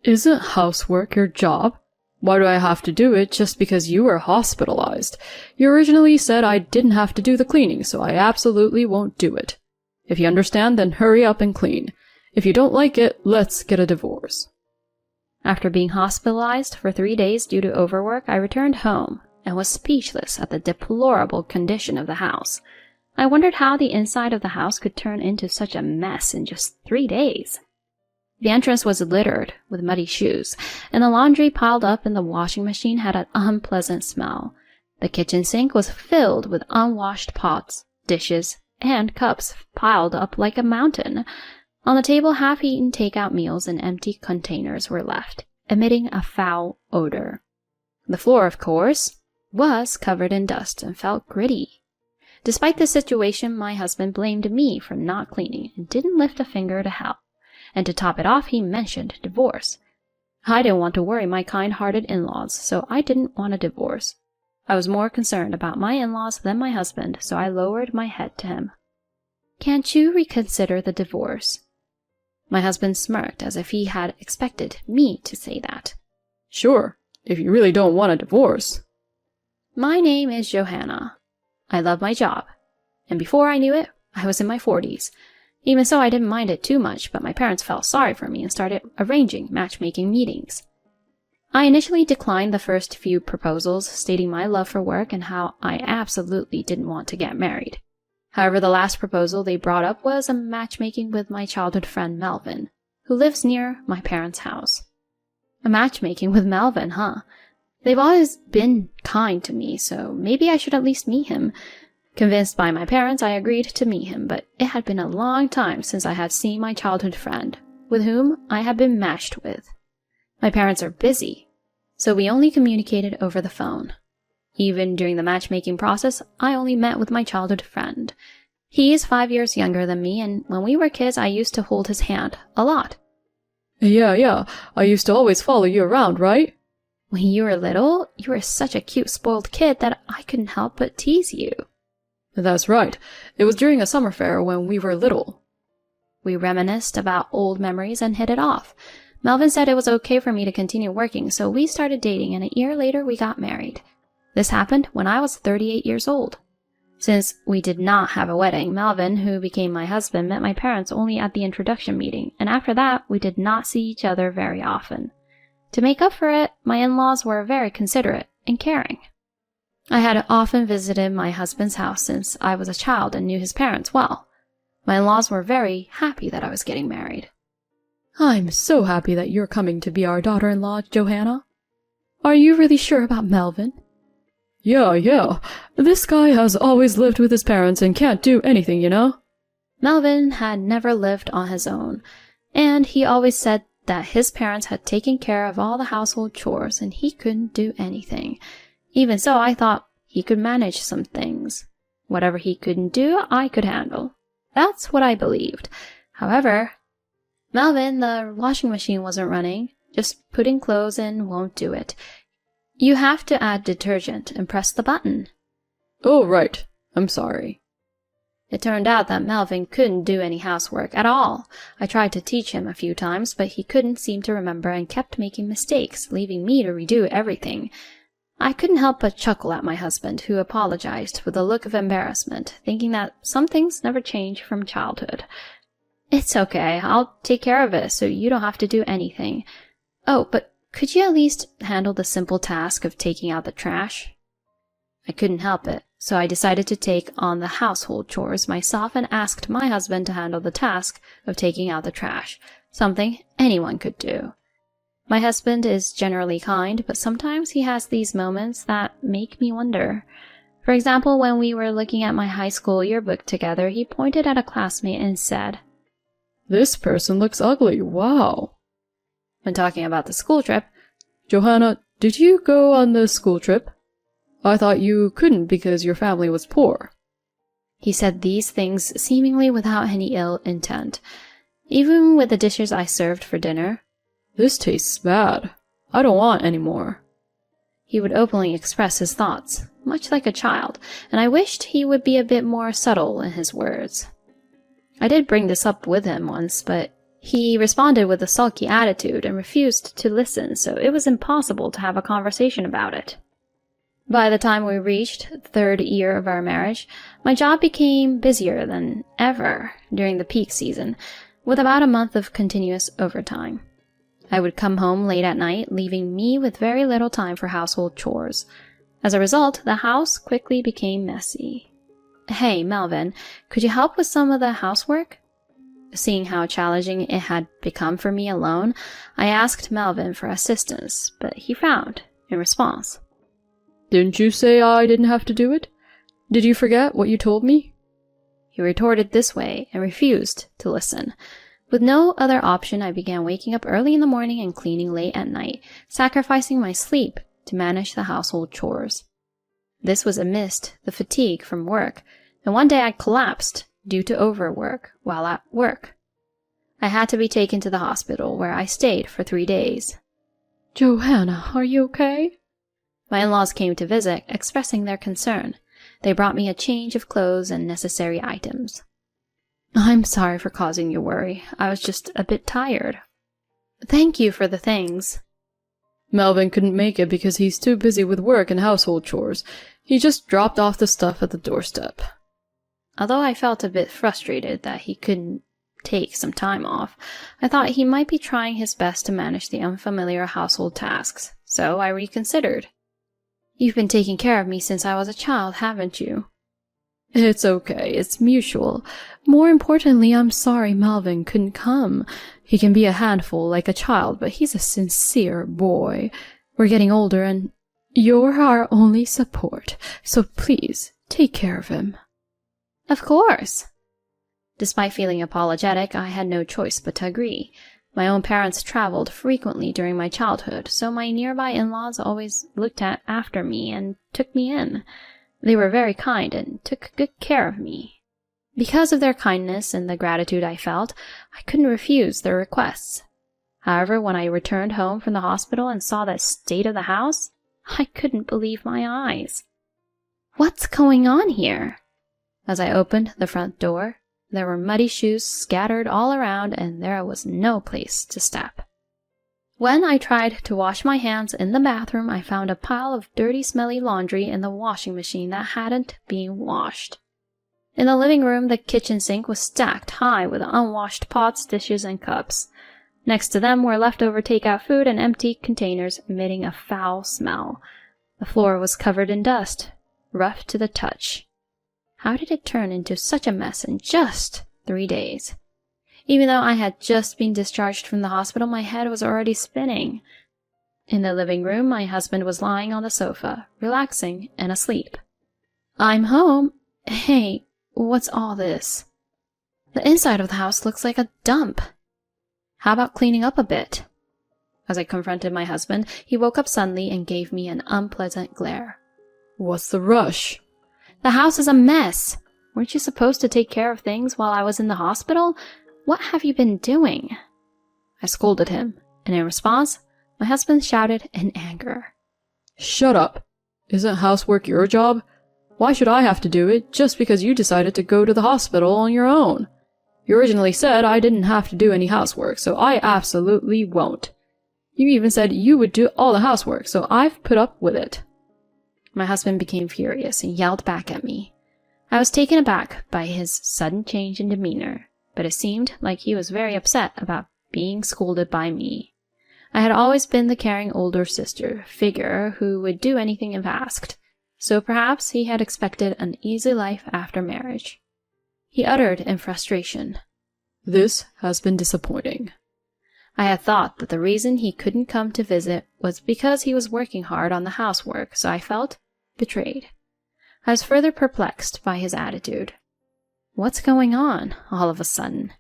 Isn't housework your job? Why do I have to do it just because you were hospitalized? You originally said I didn't have to do the cleaning, so I absolutely won't do it. If you understand, then hurry up and clean. If you don't like it, let's get a divorce. After being hospitalized for 3 days due to overwork, I returned home and was speechless at the deplorable condition of the house. I wondered how the inside of the house could turn into such a mess in just 3 days. The entrance was littered with muddy shoes, and the laundry piled up in the washing machine had an unpleasant smell. The kitchen sink was filled with unwashed pots, dishes, and cups piled up like a mountain. On the table, half-eaten takeout meals in empty containers were left, emitting a foul odor. The floor, of course, was covered in dust and felt gritty. Despite the situation, my husband blamed me for not cleaning and didn't lift a finger to help. And to top it off, he mentioned divorce. I didn't want to worry my kind-hearted in-laws, so I didn't want a divorce. I was more concerned about my in-laws than my husband, so I lowered my head to him. "Can't you reconsider the divorce?" My husband smirked as if he had expected me to say that. Sure, if you really don't want a divorce. My name is Johanna. I love my job, and before I knew it, I was in my 40s. Even so, I didn't mind it too much, but my parents felt sorry for me and started arranging matchmaking meetings. I initially declined the first few proposals, stating my love for work and how I absolutely didn't want to get married. However, the last proposal they brought up was a matchmaking with my childhood friend Melvin, who lives near my parents' house. A matchmaking with Melvin, huh? They've always been kind to me, so maybe I should at least meet him. Convinced by my parents, I agreed to meet him, but it had been a long time since I had seen my childhood friend, with whom I had been matched with. My parents are busy, so we only communicated over the phone. Even during the matchmaking process, I only met with my childhood friend. He is 5 years younger than me, and when we were kids, I used to hold his hand a lot. Yeah, I used to always follow you around, right? When you were little, you were such a cute, spoiled kid that I couldn't help but tease you. That's right. It was during a summer fair when we were little. We reminisced about old memories and hit it off. Melvin said it was okay for me to continue working, so we started dating, and a year later we got married. This happened when I was 38 years old. Since we did not have a wedding, Melvin, who became my husband, met my parents only at the introduction meeting, and after that, we did not see each other very often. To make up for it, my in-laws were very considerate and caring. I had often visited my husband's house since I was a child and knew his parents well. My in-laws were very happy that I was getting married. I'm so happy that you're coming to be our daughter-in-law, Johanna. Are you really sure about Melvin? Yeah. This guy has always lived with his parents and can't do anything, you know? Melvin had never lived on his own, and he always said that his parents had taken care of all the household chores and he couldn't do anything. Even so, I thought he could manage some things. Whatever he couldn't do, I could handle. That's what I believed. However, Melvin, the washing machine wasn't running. Just putting clothes in won't do it. You have to add detergent and press the button. Oh, right. I'm sorry. It turned out that Melvin couldn't do any housework at all. I tried to teach him a few times, but he couldn't seem to remember and kept making mistakes, leaving me to redo everything. I couldn't help but chuckle at my husband, who apologized with a look of embarrassment, thinking that some things never change from childhood. It's okay, I'll take care of it, so you don't have to do anything. Oh, but could you at least handle the simple task of taking out the trash? I couldn't help it, so I decided to take on the household chores myself and asked my husband to handle the task of taking out the trash, something anyone could do. My husband is generally kind, but sometimes he has these moments that make me wonder. For example, when we were looking at my high school yearbook together, he pointed at a classmate and said, "This person looks ugly, wow." When talking about the school trip, "Johanna, did you go on the school trip? I thought you couldn't because your family was poor." He said these things seemingly without any ill intent. Even with the dishes I served for dinner, "This tastes bad. I don't want any more." He would openly express his thoughts, much like a child, and I wished he would be a bit more subtle in his words. I did bring this up with him once, but He responded with a sulky attitude and refused to listen, so it was impossible to have a conversation about it. By the time we reached the 3rd year of our marriage, my job became busier than ever during the peak season, with about a month of continuous overtime. I would come home late at night, leaving me with very little time for household chores. As a result, the house quickly became messy. "Hey, Melvin, could you help with some of the housework?" Seeing how challenging it had become for me alone, I asked Melvin for assistance, but he frowned in response. "Didn't you say I didn't have to do it? Did you forget what you told me?" He retorted this way and refused to listen. With no other option, I began waking up early in the morning and cleaning late at night, sacrificing my sleep to manage the household chores. This was amidst the fatigue from work, and one day I collapsed due to overwork while at work. I had to be taken to the hospital, where I stayed for 3 days. "Johanna, are you okay?" My in-laws came to visit, expressing their concern. They brought me a change of clothes and necessary items. "I'm sorry for causing you worry. I was just a bit tired." "Thank you for the things." "Melvin couldn't make it because he's too busy with work and household chores. He just dropped off the stuff at the doorstep." Although I felt a bit frustrated that he couldn't take some time off, I thought he might be trying his best to manage the unfamiliar household tasks, so I reconsidered. "You've been taking care of me since I was a child, haven't you?" "It's okay, it's mutual. More importantly, I'm sorry Melvin couldn't come. He can be a handful like a child, but he's a sincere boy. We're getting older and you're our only support, so please take care of him." "Of course." Despite feeling apologetic, I had no choice but to agree. My own parents traveled frequently during my childhood, so my nearby in-laws always looked after me and took me in. They were very kind and took good care of me. Because of their kindness and the gratitude I felt, I couldn't refuse their requests. However, when I returned home from the hospital and saw the state of the house, I couldn't believe my eyes. "What's going on here?" As I opened the front door, there were muddy shoes scattered all around and there was no place to step. When I tried to wash my hands in the bathroom, I found a pile of dirty, smelly laundry in the washing machine that hadn't been washed. In the living room, the kitchen sink was stacked high with unwashed pots, dishes, and cups. Next to them were leftover takeout food and empty containers emitting a foul smell. The floor was covered in dust, rough to the touch. How did it turn into such a mess in just 3 days? Even though I had just been discharged from the hospital, my head was already spinning. In the living room, my husband was lying on the sofa, relaxing and asleep. "I'm home. Hey, what's all this? The inside of the house looks like a dump. How about cleaning up a bit?" As I confronted my husband, he woke up suddenly and gave me an unpleasant glare. "What's the rush?" "The house is a mess. Weren't you supposed to take care of things while I was in the hospital? What have you been doing?" I scolded him, and in response, my husband shouted in anger. "Shut up. Isn't housework your job? Why should I have to do it just because you decided to go to the hospital on your own? You originally said I didn't have to do any housework, so I absolutely won't. You even said you would do all the housework, so I've put up with it." My husband became furious and yelled back at me. I was taken aback by his sudden change in demeanor, but it seemed like he was very upset about being scolded by me. I had always been the caring older sister figure who would do anything if asked, so perhaps he had expected an easy life after marriage. He uttered in frustration, "This has been disappointing." I had thought that the reason he couldn't come to visit was because he was working hard on the housework, so I felt betrayed. I was further perplexed by his attitude. What's going on all of a sudden?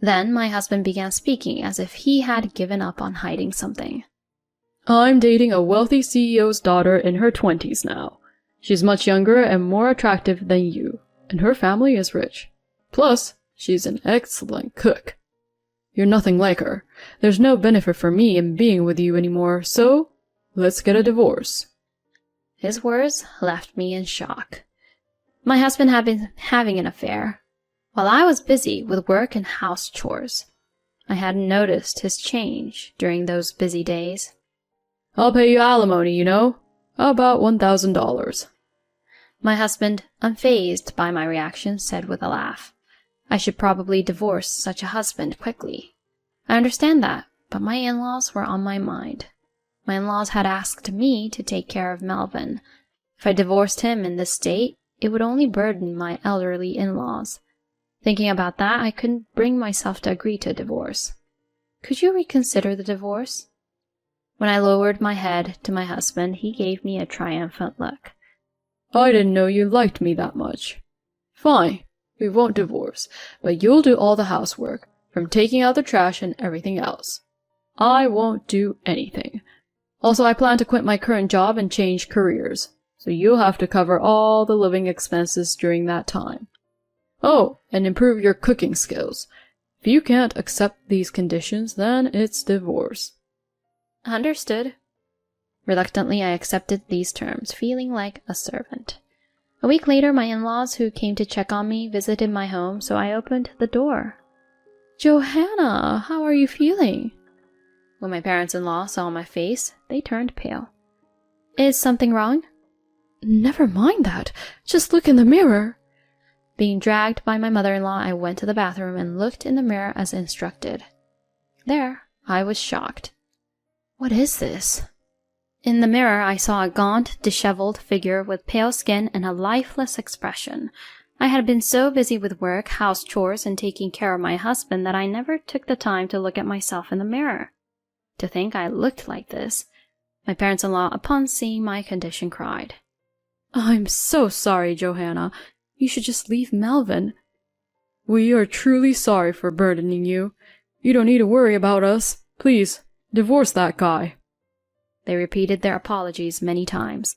Then my husband began speaking as if he had given up on hiding something. "I'm dating a wealthy CEO's daughter in her 20s now. She's much younger and more attractive than you, and her family is rich. Plus, she's an excellent cook. You're nothing like her. There's no benefit for me in being with you anymore, so let's get a divorce." His words left me in shock. My husband had been having an affair, while I was busy with work and house chores. I hadn't noticed his change during those busy days. I'll pay you alimony, you know. About $1,000. My husband, unfazed by my reaction, said with a laugh, I should probably divorce such a husband quickly. I understand that, but my in-laws were on my mind. My in-laws had asked me to take care of Melvin. If I divorced him in this state, it would only burden my elderly in-laws. Thinking about that, I couldn't bring myself to agree to a divorce. Could you reconsider the divorce? When I lowered my head to my husband, he gave me a triumphant look. I didn't know you liked me that much. Fine, we won't divorce, but you'll do all the housework, from taking out the trash and everything else. I won't do anything. Also, I plan to quit my current job and change careers, so you'll have to cover all the living expenses during that time. Oh, and improve your cooking skills. If you can't accept these conditions, then it's divorce. Understood. Reluctantly, I accepted these terms, feeling like a servant. A week later, my in-laws who came to check on me visited my home, so I opened the door. Johanna, how are you feeling? When my parents-in-law saw my face, they turned pale. Is something wrong? Never mind that. Just look in the mirror. Being dragged by my mother-in-law, I went to the bathroom and looked in the mirror as instructed. There, I was shocked. What is this? In the mirror, I saw a gaunt, disheveled figure with pale skin and a lifeless expression. I had been so busy with work, house chores, and taking care of my husband that I never took the time to look at myself in the mirror. To think I looked like this. My parents-in-law, upon seeing my condition, cried, I'm so sorry, Johanna. You should just leave Melvin. We are truly sorry for burdening you. You don't need to worry about us. Please, divorce that guy. They repeated their apologies many times.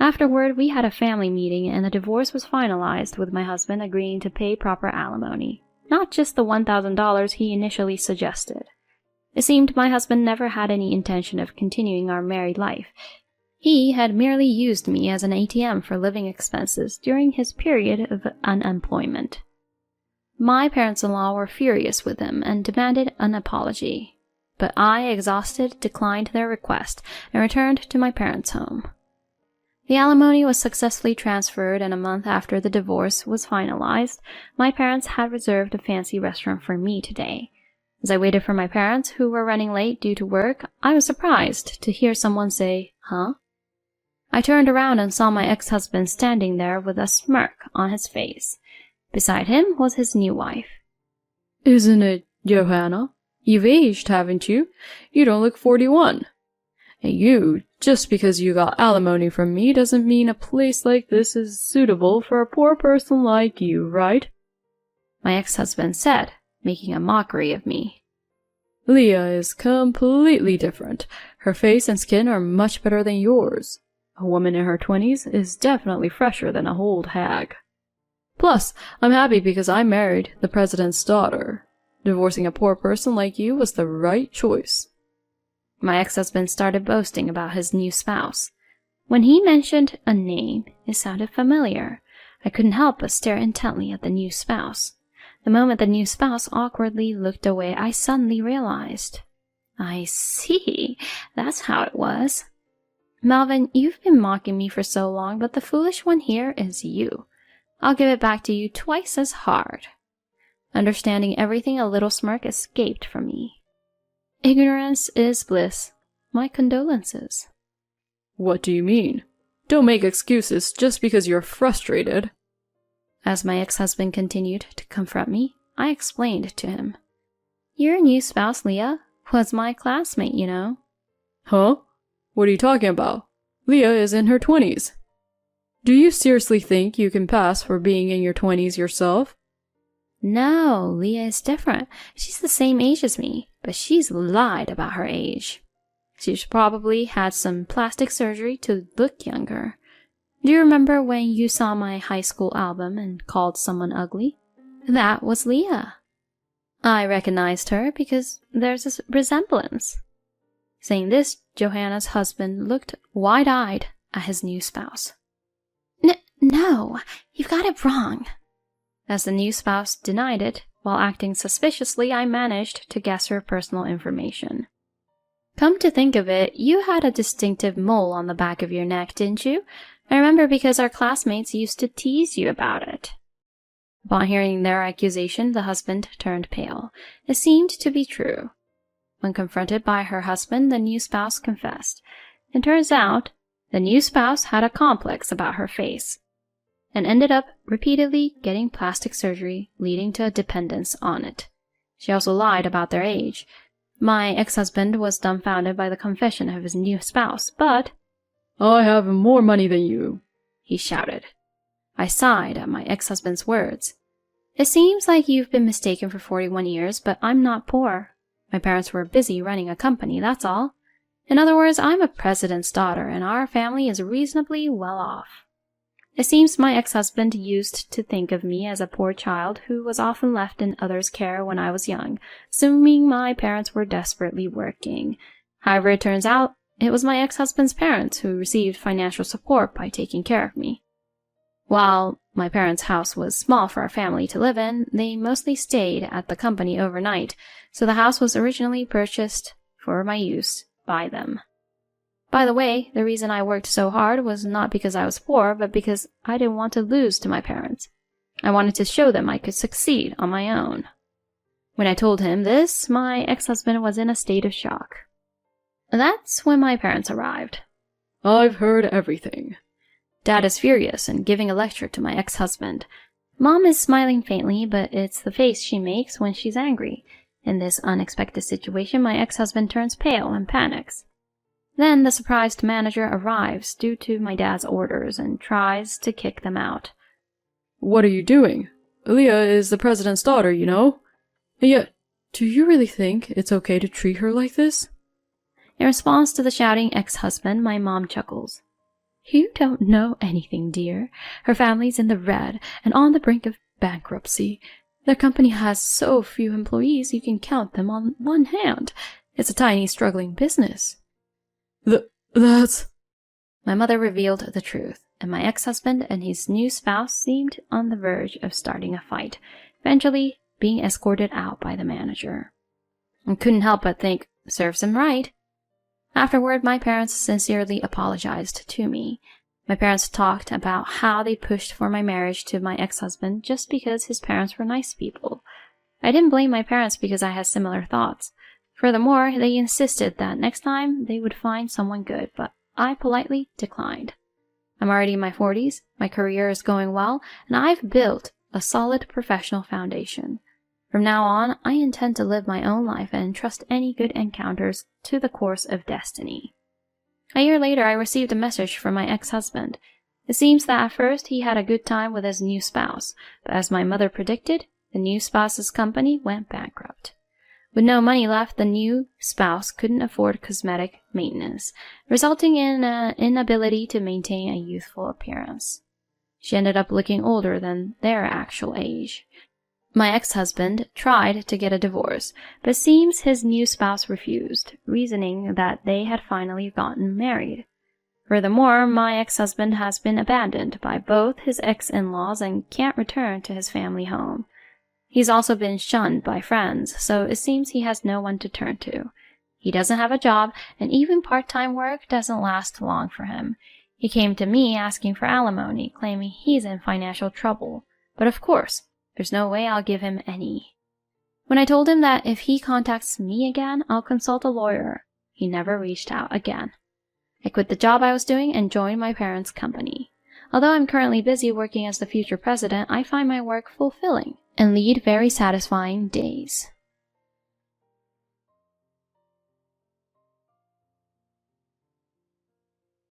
Afterward, we had a family meeting and the divorce was finalized with my husband agreeing to pay proper alimony, not just the $1,000 he initially suggested. It seemed my husband never had any intention of continuing our married life. He had merely used me as an ATM for living expenses during his period of unemployment. My parents-in-law were furious with him and demanded an apology. But I, exhausted, declined their request and returned to my parents' home. The alimony was successfully transferred, and a month after the divorce was finalized, my parents had reserved a fancy restaurant for me today. As I waited for my parents, who were running late due to work, I was surprised to hear someone say, "Huh?" I turned around and saw my ex-husband standing there with a smirk on his face. Beside him was his new wife. Isn't it Johanna? You've aged, haven't you? You don't look 41. And you, just because you got alimony from me doesn't mean a place like this is suitable for a poor person like you, right? My ex-husband said, making a mockery of me. Leah is completely different. Her face and skin are much better than yours. A woman in her 20s is definitely fresher than a old hag. Plus, I'm happy because I married the president's daughter. Divorcing a poor person like you was the right choice. My ex-husband started boasting about his new spouse. When he mentioned a name, it sounded familiar. I couldn't help but stare intently at the new spouse. The moment the new spouse awkwardly looked away, I suddenly realized. I see. That's how it was. Melvin, you've been mocking me for so long, but the foolish one here is you. I'll give it back to you twice as hard. Understanding everything, a little smirk escaped from me. Ignorance is bliss. My condolences. What do you mean? Don't make excuses just because you're frustrated. As my ex-husband continued to confront me, I explained to him. Your new spouse, Leah, was my classmate, you know. Huh? What are you talking about? Leah is in her 20s. Do you seriously think you can pass for being in your 20s yourself? No, Leah is different. She's the same age as me, but she's lied about her age. She's probably had some plastic surgery to look younger. Do you remember when you saw my high school album and called someone ugly? That was Leah. I recognized her because there's a resemblance. Saying this, Johanna's husband looked wide-eyed at his new spouse. No, you've got it wrong. As the new spouse denied it, While acting suspiciously, I managed to guess her personal information. Come to think of it, you had a distinctive mole on the back of your neck, didn't you? I remember because our classmates used to tease you about it. Upon hearing their accusation, the husband turned pale. It seemed to be true. When confronted by her husband, the new spouse confessed. It turns out, the new spouse had a complex about her face and ended up repeatedly getting plastic surgery, leading to a dependence on it. She also lied about their age. My ex-husband was dumbfounded by the confession of his new spouse, but, "I have more money than you," he shouted. I sighed at my ex-husband's words. It seems like you've been mistaken for 41 years, but I'm not poor. My parents were busy running a company, that's all. In other words, I'm a president's daughter, and our family is reasonably well off. It seems my ex-husband used to think of me as a poor child who was often left in others' care when I was young, assuming my parents were desperately working. However, it turns out it was my ex-husband's parents who received financial support by taking care of me. While my parents' house was small for our family to live in, they mostly stayed at the company overnight, so the house was originally purchased for my use by them. By the way, the reason I worked so hard was not because I was poor, but because I didn't want to lose to my parents. I wanted to show them I could succeed on my own. When I told him this, my ex-husband was in a state of shock. That's when my parents arrived. "I've heard everything." Dad is furious and giving a lecture to my ex-husband. Mom is smiling faintly, but it's the face she makes when she's angry. In this unexpected situation, my ex-husband turns pale and panics. Then the surprised manager arrives due to my dad's orders and tries to kick them out. "What are you doing? Aaliyah is the president's daughter, you know. And yet, do you really think it's okay to treat her like this?" In response to the shouting ex-husband, my mom chuckles. "You don't know anything, dear. Her family's in the red and on the brink of bankruptcy. Their company has so few employees you can count them on one hand. It's a tiny, struggling business." That's... My mother revealed the truth, and my ex-husband and his new spouse seemed on the verge of starting a fight, eventually being escorted out by the manager. I couldn't help but think, serves him right. Afterward, my parents sincerely apologized to me. My parents talked about how they pushed for my marriage to my ex-husband just because his parents were nice people. I didn't blame my parents because I had similar thoughts. Furthermore, they insisted that next time they would find someone good, but I politely declined. I'm already in my 40s, my career is going well, and I've built a solid professional foundation. From now on, I intend to live my own life and entrust any good encounters to the course of destiny. A year later, I received a message from my ex-husband. It seems that at first he had a good time with his new spouse, but as my mother predicted, the new spouse's company went bankrupt. With no money left, the new spouse couldn't afford cosmetic maintenance, resulting in an inability to maintain a youthful appearance. She ended up looking older than their actual age. My ex-husband tried to get a divorce, but it seems his new spouse refused, reasoning that they had finally gotten married. Furthermore, my ex-husband has been abandoned by both his ex-in-laws and can't return to his family home. He's also been shunned by friends, so it seems he has no one to turn to. He doesn't have a job, and even part-time work doesn't last long for him. He came to me asking for alimony, claiming he's in financial trouble. But of course, there's no way I'll give him any. When I told him that if he contacts me again, I'll consult a lawyer, he never reached out again. I quit the job I was doing and joined my parents' company. Although I'm currently busy working as the future president, I find my work fulfilling and lead very satisfying days.